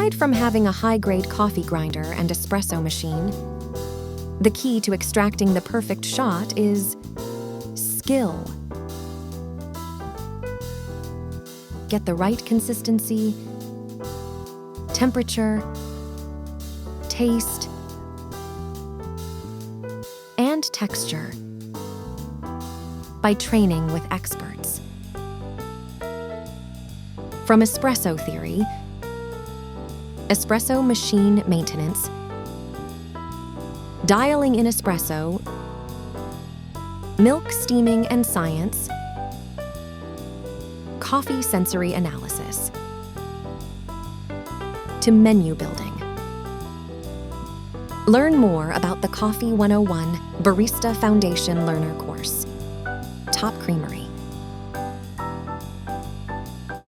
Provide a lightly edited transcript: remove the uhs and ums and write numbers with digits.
Aside from having a high-grade coffee grinder and espresso machine, the key to extracting the perfect shot is skill. Get the right consistency, temperature, taste, and texture by training with experts. From espresso theory, espresso machine maintenance, dialing in espresso, milk steaming and science, coffee sensory analysis, to menu building. Learn more about the Coffee 101 Barista Foundation Learner course. Top Creamery.